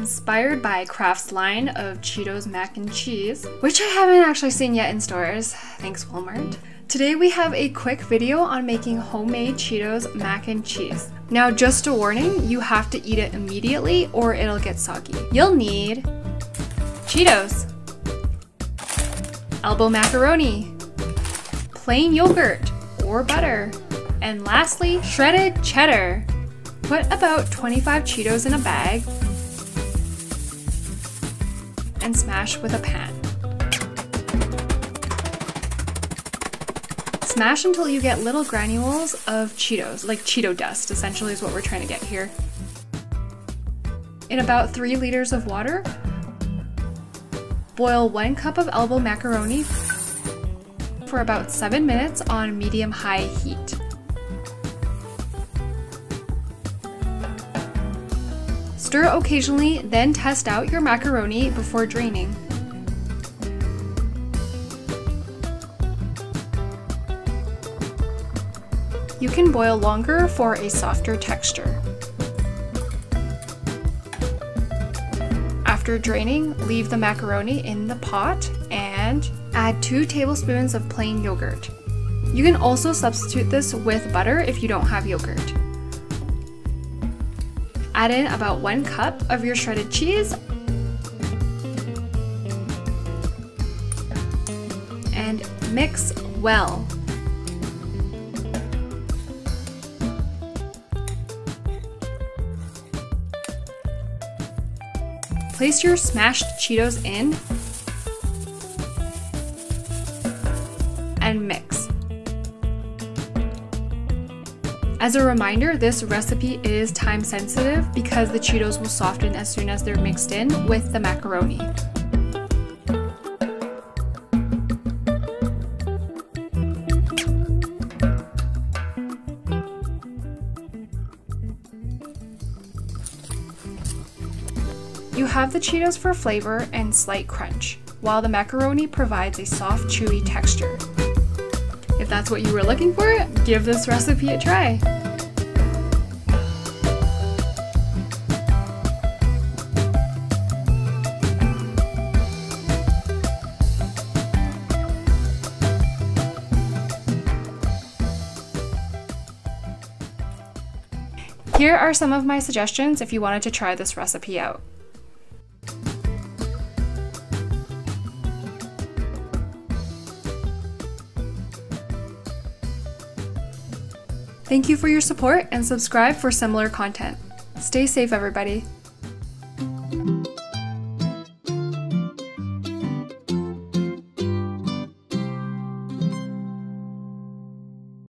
inspired by Kraft's line of Cheetos mac and cheese, which I haven't actually seen yet in stores. Thanks, Walmart. Today we have a quick video on making homemade Cheetos mac and cheese. Now, just a warning, you have to eat it immediately or it'll get soggy. You'll need Cheetos, Elbow Macaroni, plain yogurt or butter, and lastly, shredded cheddar. Put about 25 Cheetos in a bag and smash with a pan. Smash until you get little granules of Cheetos, like Cheeto Dust, essentially is what we're trying to get here. In about 3 liters of water, boil 1 cup of Elbow Macaroni for about 7 minutes on medium-high heat. Stir occasionally, then test out your macaroni before draining. You can boil longer for a softer texture. After draining, leave the macaroni in the pot and add 2 tablespoons of plain yogurt. You can also substitute this with butter if you don't have yogurt. Add in about 1 cup of your shredded cheese and mix well. Place your smashed Cheetos in and mix. As a reminder, this recipe is time sensitive because the Cheetos will soften as soon as they're mixed in with the macaroni. You have the Cheetos for flavor and slight crunch, while the macaroni provides a soft, chewy texture. If that's what you were looking for, give this recipe a try. Here are some of my suggestions if you wanted to try this recipe out. Thank you for your support and subscribe for similar content. Stay safe, everybody.